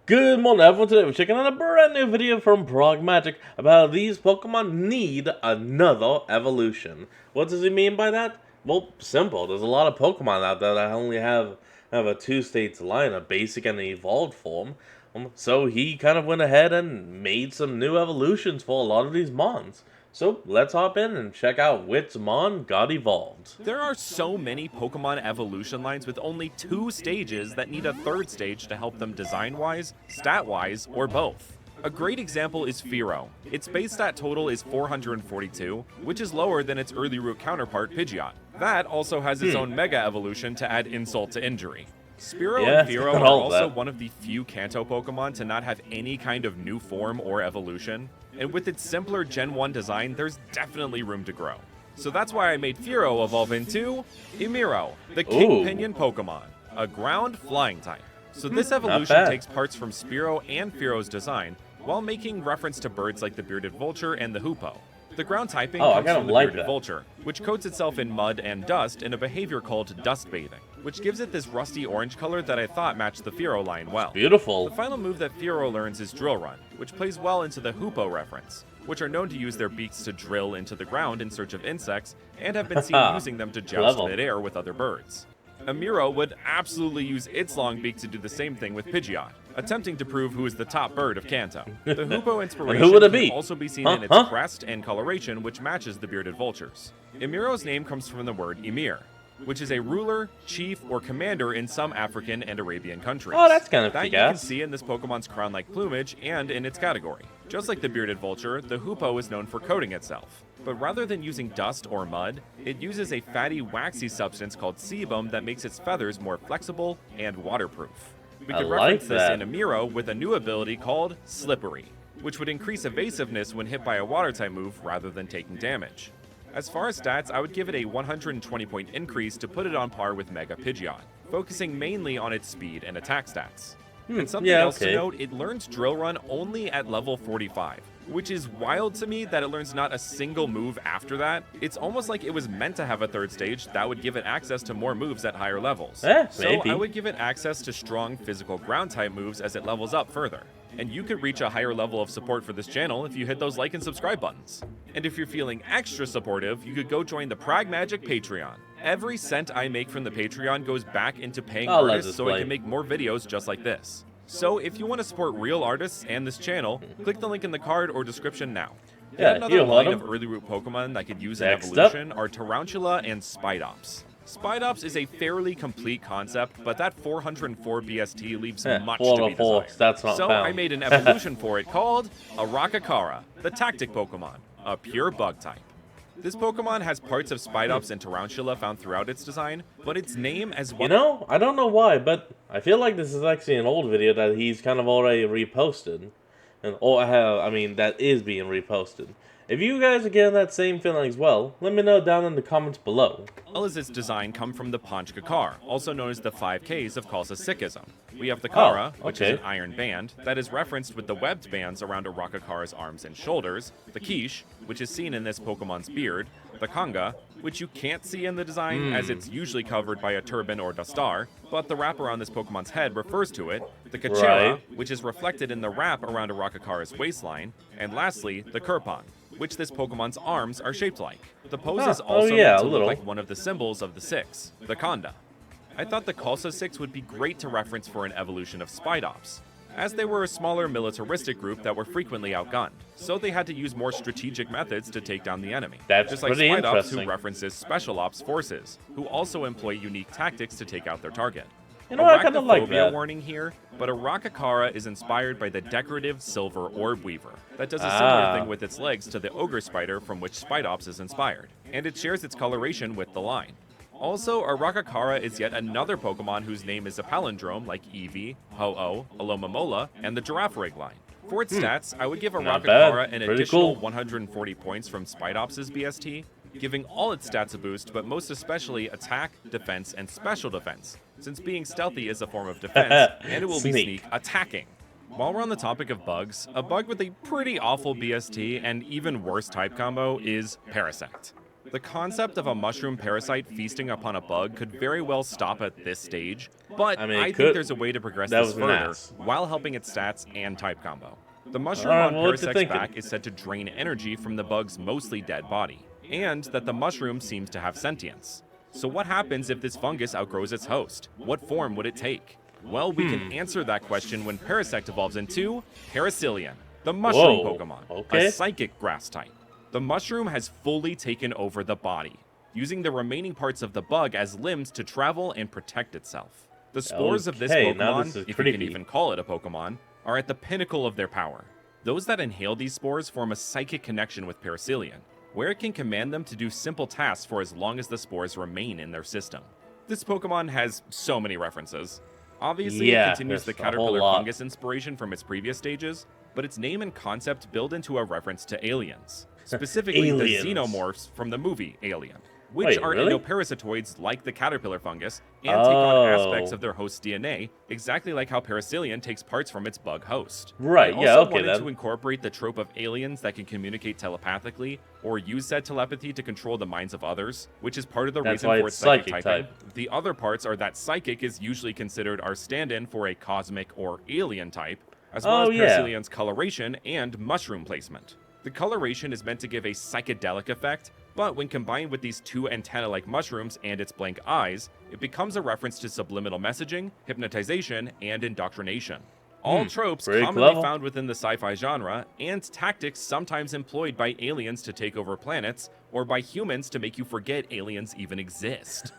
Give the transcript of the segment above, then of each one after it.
Good morning, everyone. Today we're checking out a brand new video from Progmagic about how these Pokemon need another evolution. What does he mean by that? Well, simple. There's a lot of Pokemon out there that only have a two-stage line, a basic and an evolved form. So he kind of went ahead and made some new evolutions for a lot of these Mons. So let's hop in and check out which Mon got evolved. There are so many Pokemon evolution lines with only 2 stages that need a 3rd stage to help them design-wise, stat-wise, or both. A great example is Fearow. Its base stat total is 442, which is lower than its early root counterpart Pidgeot. That also has its own Mega Evolution to add insult to injury. Spearow and Fearow are also one of the few Kanto Pokemon to not have any kind of new form or evolution, and with its simpler Gen 1 design, there's definitely room to grow. So that's why I made Fearow evolve into Emiro, the King Pinion Pokemon, a ground flying type. So this evolution takes parts from Spearow and Fearow's design, while making reference to birds like the bearded vulture and the hoopoe. The ground typing comes from the bearded vulture, which coats itself in mud and dust in a behavior called dust bathing, which gives it this rusty orange color that I thought matched the Fearow line well. Beautiful. The final move that Fearow learns is Drill Run, which plays well into the hoopoe reference, which are known to use their beaks to drill into the ground in search of insects, and have been seen using them to joust midair with other birds. Emiro would absolutely use its long beak to do the same thing with Pidgeot, attempting to prove who is the top bird of Kanto. The hoopoe inspiration can also be seen in its crest and coloration, which matches the bearded vultures. Emiro's name comes from the word Emir, which is a ruler, chief, or commander in some African and Arabian countries. Oh, that's kind of that you can see in this Pokemon's crown-like plumage and in its category. Just like the bearded vulture, the hoopoe is known for coating itself. But rather than using dust or mud, it uses a fatty, waxy substance called sebum that makes its feathers more flexible and waterproof. We could reference this in Emiro with a new ability called Slippery, which would increase evasiveness when hit by a water-type move rather than taking damage. As far as stats, I would give it a 120-point increase to put it on par with Mega Pidgeot, focusing mainly on its speed and attack stats. And something else to note, it learns Drill Run only at level 45, which is wild to me that it learns not a single move after that. It's almost like it was meant to have a 3rd stage that would give it access to more moves at higher levels. So I would give it access to strong physical ground-type moves as it levels up further. And you could reach a higher level of support for this channel if you hit those like and subscribe buttons. And if you're feeling extra supportive, you could go join the Pragmagic Patreon. Every cent I make from the Patreon goes back into paying artists so I can make more videos just like this. So if you want to support real artists and this channel, click the link in the card or description now. Another line of early root Pokemon that could use an evolution are Tarantula and Spidops. Spidops is a fairly complete concept, but that 404 BST leaves much to be desired. So I made an evolution for it called Arakakara, the Tactic Pokemon, a pure bug type. This Pokemon has parts of Spidops and Tarantula found throughout its design, but its name as well. You know, I don't know why, but I feel like this is actually an old video that he's kind of already reposted. That is being reposted. If you guys are getting that same feeling as well, let me know down in the comments below. All as its design come from the Ponch Kakar, also known as the 5Ks of Kalsa-Sikhism. We have the Kara, which is an iron band, that is referenced with the webbed bands around Arakakara's arms and shoulders, the Quiche, which is seen in this Pokemon's beard, the Kanga, which you can't see in the design as it's usually covered by a turban or dustar, but the wrap around this Pokemon's head refers to it, the Kachera, which is reflected in the wrap around Arakakara's waistline, and lastly, the Kirpan, which this Pokemon's arms are shaped like. The pose is also meant to look like one of the symbols of the 6, the Kanda. I thought the Kalsa 6 would be great to reference for an evolution of Spidops, as they were a smaller militaristic group that were frequently outgunned, so they had to use more strategic methods to take down the enemy. Just like Spidops, who references Special Ops forces, who also employ unique tactics to take out their target. You know, I kind of like that. Warning here, but Arakakara is inspired by the decorative silver orb weaver that does a similar thing with its legs to the ogre spider from which Spidops is inspired, and it shares its coloration with the line. Also, Arakakara is yet another Pokemon whose name is a palindrome like Eevee, Ho-Oh, Alomomola, and the Girafarig line. For its stats, I would give Arakakara an additional 140 points from Spidops' BST, giving all its stats a boost, but most especially attack, defense, and special defense, since being stealthy is a form of defense, and it will be sneak attacking. While we're on the topic of bugs, a bug with a pretty awful BST and even worse type combo is Parasect. The concept of a mushroom parasite feasting upon a bug could very well stop at this stage, but I mean, I it think could. there's a way to progress That this was an further ass. while helping its stats and type combo. The mushroom Alright, on well, what you Parasect's thinking? back is said to drain energy from the bug's mostly dead body, and that the mushroom seems to have sentience. So what happens if this fungus outgrows its host? What form would it take? Well, we can answer that question when Parasect evolves into Parasilian, the mushroom Whoa, Pokemon, okay. a psychic grass type. The mushroom has fully taken over the body, using the remaining parts of the bug as limbs to travel and protect itself. The spores of this Okay, now Pokemon, this is if you creepy. can even call it a Pokemon, are at the pinnacle of their power. Those that inhale these spores form a psychic connection with Parasilian, where it can command them to do simple tasks for as long as the spores remain in their system. This Pokemon has so many references. Obviously, Yeah, it continues the there's a whole caterpillar lot. fungus inspiration from its previous stages, but its name and concept build into a reference to aliens, specifically Aliens. the xenomorphs from the movie Alien, which Wait, are really? endoparasitoids like the caterpillar fungus and take on aspects Oh. of their host's DNA, exactly like how Parasilian takes parts from its bug host. Right, They yeah, also okay wanted then. to incorporate the trope of aliens that can communicate telepathically or use said telepathy to control the minds of others, which is part of the That's reason why for it's its psychic psychic typing. type. The other parts are that psychic is usually considered our stand-in for a cosmic or alien type, as well Oh, as yeah. Parasilian's coloration and mushroom placement. The coloration is meant to give a psychedelic effect, but when combined with these two antenna-like mushrooms and its blank eyes, it becomes a reference to subliminal messaging, hypnotization, and indoctrination. All tropes pretty commonly clever. found within the sci-fi genre, and tactics sometimes employed by aliens to take over planets, or by humans to make you forget aliens even exist.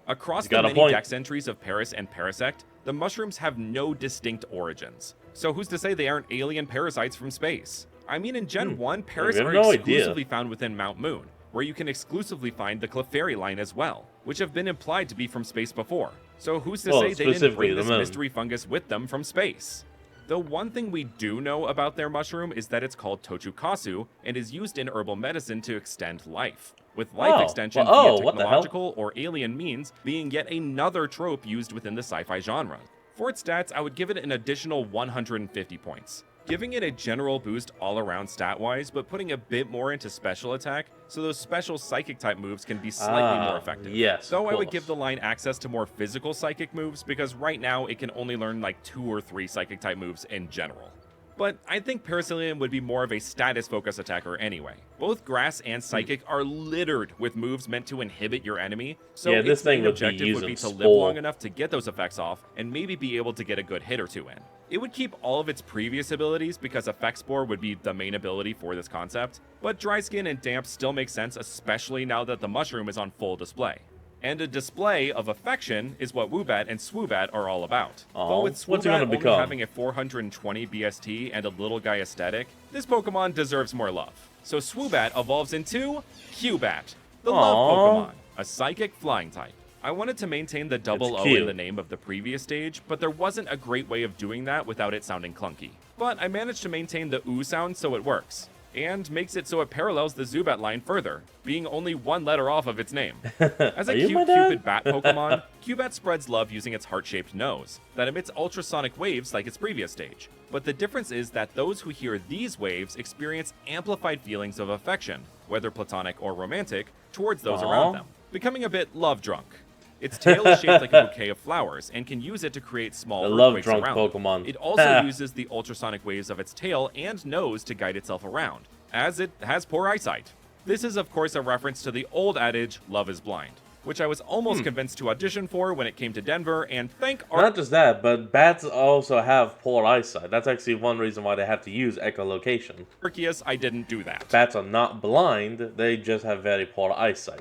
Across He's the got a many point. dex entries of Paris and Parasect, the mushrooms have no distinct origins. So who's to say they aren't alien parasites from space? I mean, in Gen 1, Paras have are no idea. exclusively found within Mount Moon, where you can exclusively find the Clefairy line as well, which have been implied to be from space before. So who's to Well, say they didn't specifically bring the this moon. mystery fungus with them from space? The one thing we do know about their mushroom is that it's called Tochukasu and is used in herbal medicine to extend life, with life Oh, extension well, via oh, what the hell? technological or alien means being yet another trope used within the sci-fi genre. For its stats, I would give it an additional 150 points, giving it a general boost all around stat-wise, but putting a bit more into special attack, so those special psychic type moves can be slightly more effective. yes, Though of I would course. give the line access to more physical psychic moves, because right now it can only learn like 2 or 3 psychic type moves in general. But I think Parasilian would be more of a status focus attacker anyway. Both Grass and Psychic are littered with moves meant to inhibit your enemy, so Yeah, this its main thing would be objective would be using to live Spore. long enough to get those effects off and maybe be able to get a good hit or two in. It would keep all of its previous abilities because Effect Spore would be the main ability for this concept, but Dry Skin and Damp still make sense, especially now that the mushroom is on full display. And a display of affection is what Woobat and Swoobat are all about. Aw, But with what's he Swoobat gonna only become? having a 420 BST and a little guy aesthetic, this Pokemon deserves more love. So Swoobat evolves into Cubat, the love Aw. Pokemon, a psychic flying type. I wanted to maintain the double It's O cute. in the name of the previous stage, but there wasn't a great way of doing that without it sounding clunky. But I managed to maintain the OO sound so it works, and makes it so it parallels the Zubat line further, being only one letter off of its name. As a Are you my cute dad? Cupid bat Pokemon, Cubat spreads love using its heart-shaped nose, that emits ultrasonic waves like its previous stage. But the difference is that those who hear these waves experience amplified feelings of affection, whether platonic or romantic, towards those Aw. around them, becoming a bit love-drunk. Its tail is shaped like a bouquet of flowers and can use it to create small The earthquakes love-drunk around Pokemon. it also uses the ultrasonic waves of its tail and nose to guide itself around, as it has poor eyesight. This is of course a reference to the old adage, love is blind, which I was almost convinced to audition for when it came to Denver, and thank Not just that, but bats also have poor eyesight. That's actually one reason why they have to use echolocation. Arceus I didn't do that. Bats are not blind, they just have very poor eyesight.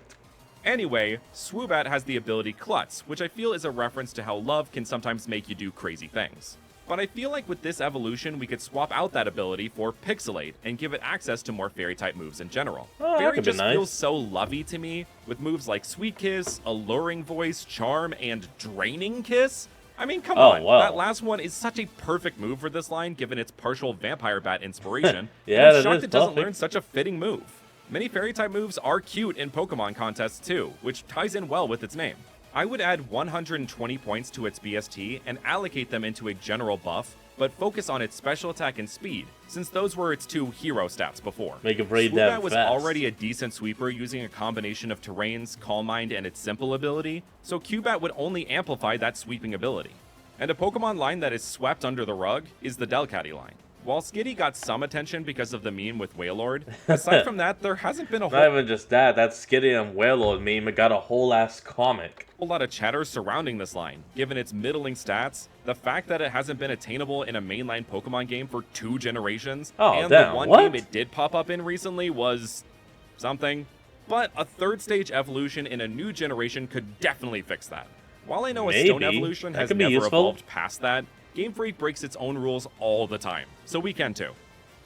Anyway, Swoobat has the ability Klutz, which I feel is a reference to how love can sometimes make you do crazy things. But I feel like with this evolution, we could swap out that ability for Pixelate and give it access to more fairy-type moves in general. Oh, that Fairy could be just nice. feels so lovey to me, with moves like Sweet Kiss, Alluring Voice, Charm, and Draining Kiss. I mean, come Oh, on, wow. that last one is such a perfect move for this line given its partial Vampire Bat inspiration. Yeah, and that I'm shocked is it doesn't perfect. learn such a fitting move. Many fairy-type moves are cute in Pokemon contests too, which ties in well with its name. I would add 120 points to its BST and allocate them into a general buff, but focus on its special attack and speed, since those were its two hero stats before. Make it pretty Swoobat damn was fast. already a decent sweeper using a combination of terrains, Calm Mind, and its simple ability, so Cubat would only amplify that sweeping ability. And a Pokemon line that is swept under the rug is the Delcatty line. While Skitty got some attention because of the meme with Wailord, aside from that, there hasn't been a Not even just that, that Skitty and Wailord meme, it got a whole ass comic. whole lot of chatter surrounding this line, given its middling stats, the fact that it hasn't been attainable in a mainline Pokemon game for 2 generations, Oh, and damn, the one what? game it did pop up in recently was something. But a 3rd stage evolution in a new generation could definitely fix that. While I know a Stone Maybe. evolution That has could be never useful. evolved past that, Game Freak breaks its own rules all the time, so we can too.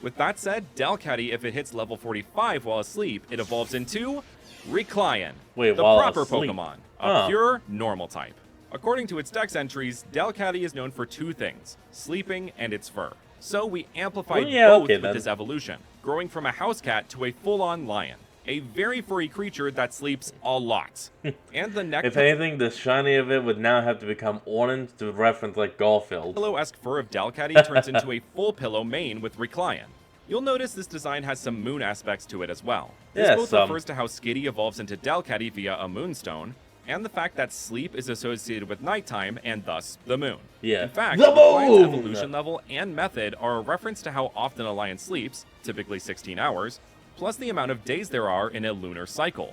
With that said, Delcatty, if it hits level 45 while asleep, it evolves into Reclaion, Wait, the while proper asleep? Pokemon, a Huh. pure normal type. According to its dex entries, Delcatty is known for 2 things, sleeping and its fur. So we amplified Well, yeah, both okay, with then. this evolution, growing from a house cat to a full-on lion, a very furry creature that sleeps a lot. And the neck If anything, the shiny of it would now have to become orange to reference like Garfield. pillow-esque fur of Delcatty turns into a full pillow mane with Reclaion. You'll notice this design has some moon aspects to it as well. This Yeah, both some. refers to how Skitty evolves into Delcatty via a moonstone, and the fact that sleep is associated with nighttime and thus the moon. Yeah. In fact, The Reclaion's moon! evolution level and method are a reference to how often a lion sleeps, typically 16 hours, plus the amount of days there are in a lunar cycle,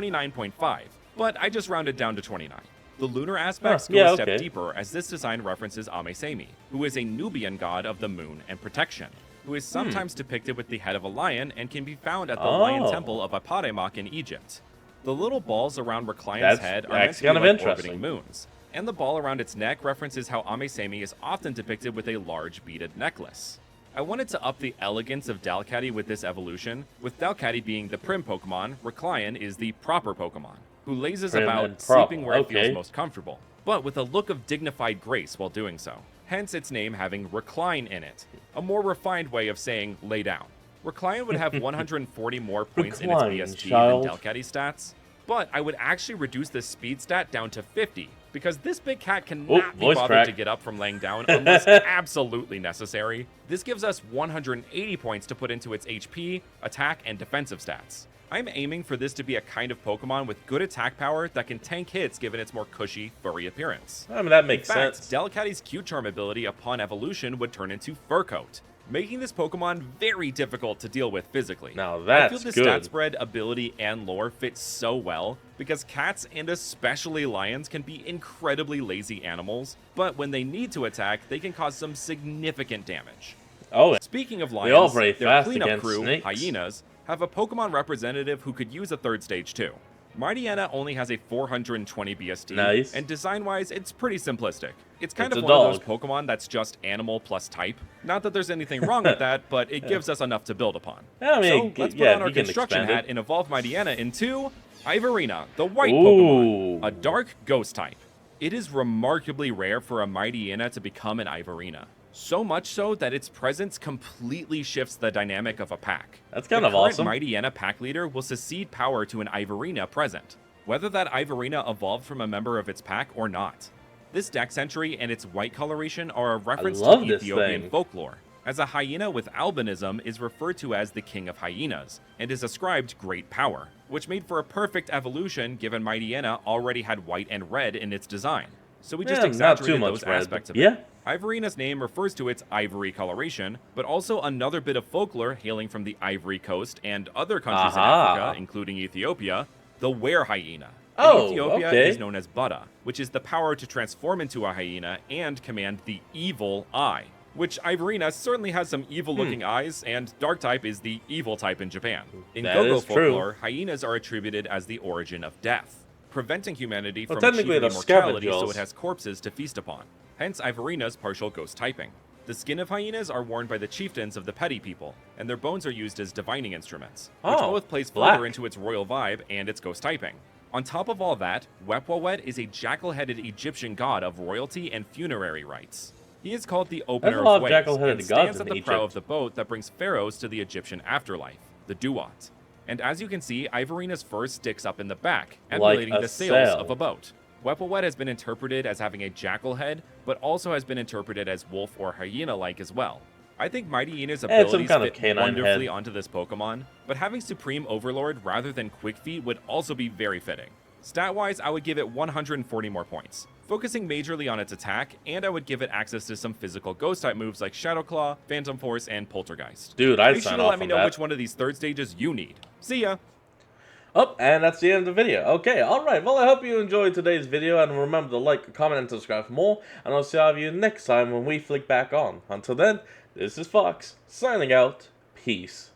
29.5, but I just rounded down to 29. The lunar aspects Huh, go yeah, a step okay. deeper, as this design references Amesemi, who is a Nubian god of the moon and protection, who is sometimes depicted with the head of a lion and can be found at the Lion Oh. Temple of Apademak in Egypt. The little balls around Reclaion's That's head are meant actually to be kind of like interesting. orbiting moons, and the ball around its neck references how Amesemi is often depicted with a large beaded necklace. I wanted to up the elegance of Delcatty with this evolution, with Delcatty being the prim Pokemon, Reclaion is the proper Pokemon, who lazes Prim about, and proper, sleeping where it okay. feels most comfortable, but with a look of dignified grace while doing so, hence its name having recline in it, a more refined way of saying lay down. Reclaion would have 140 more points in its Recline, BST child. than Delcatty's stats, but I would actually reduce this speed stat down to 50, because this big cat cannot be voice bothered crack. to get up from laying down unless absolutely necessary. This gives us 180 points to put into its HP, attack, and defensive stats. I'm aiming for this to be a kind of Pokemon with good attack power that can tank hits given its more cushy, furry appearance. I mean, that makes In fact, sense. Delcatty's Q-Charm ability upon evolution would turn into Fur Coat, making this Pokemon very difficult to deal with physically. Now I that's feel this good. stat spread, ability, and lore fit so well because cats and especially lions can be incredibly lazy animals, but when they need to attack, they can cause some significant damage. Oh, Speaking of They all lions, play their fast cleanup against crew, snakes. hyenas, have a Pokemon representative who could use a 3rd stage too. Mightyena only has a 420 BST, Nice. and design-wise, it's pretty simplistic. It's kind It's of a one of those dog. Pokemon that's just animal plus type. Not that there's anything wrong with that, but it gives us enough to build upon. Yeah, I mean, So let's put yeah, on our you can construction expand it. hat and evolve Mightyena into Ivorina, the white Ooh. Pokemon, a dark ghost type. It is remarkably rare for a Mightyena to become an Ivorina. So much so that its presence completely shifts the dynamic of a pack. That's kind of The current awesome. Mightyena pack leader will secede power to an Ivorina present, whether that Ivorina evolved from a member of its pack or not. This dex entry and its white coloration are a reference love to this Ethiopian thing. folklore, as a hyena with albinism is referred to as the king of hyenas, and is ascribed great power, which made for a perfect evolution given Mightyena already had white and red in its design. So we just Yeah, not too exaggerated much those red. aspects of Yeah. it. Ivorina's name refers to its ivory coloration, but also another bit of folklore hailing from the Ivory Coast and other countries in Aha. Africa, including Ethiopia, the were hyena. In Oh, Ethiopia okay. is known as Buddha, which is the power to transform into a hyena and command the evil eye, which Ivorina certainly has some evil-looking eyes, and dark type is the evil type in Japan. In That Go-Go is true. folklore, hyenas are attributed as the origin of death, preventing humanity Well, from technically achieving they're immortality so scavengers. it has corpses to feast upon. Hence Ivorina's partial ghost typing. The skin of hyenas are worn by the chieftains of the petty people, and their bones are used as divining instruments, which Oh, both plays black. further into its royal vibe and its ghost typing. On top of all that, Wepwawet is a jackal-headed Egyptian god of royalty and funerary rites. He is called the Opener a lot of of Ways, jackal-headed and gods stands in at the prow Egypt. of the boat that brings pharaohs to the Egyptian afterlife, the Duat. And as you can see, Ivorina's fur sticks up in the back, Like emulating a the sails sail. of a boat. Whipplewet has been interpreted as having a jackal head, but also has been interpreted as wolf or hyena-like as well. I think Mighty Hina's some abilities kind of fit canine wonderfully head. onto this Pokemon, but having Supreme Overlord rather than Quick Feet would also be very fitting. Stat-wise, I would give it 140 more points, focusing majorly on its attack, and I would give it access to some physical Ghost-type moves like Shadow Claw, Phantom Force, and Poltergeist. Dude, I'd Make sure sign to off let me on know that. which one of these third stages you need. See ya! Oh, and that's the end of the video. Okay, alright, well I hope you enjoyed today's video, and remember to like, comment, and subscribe for more, and I'll see all of you next time when we flick back on. Until then, this is Fox, signing out, peace.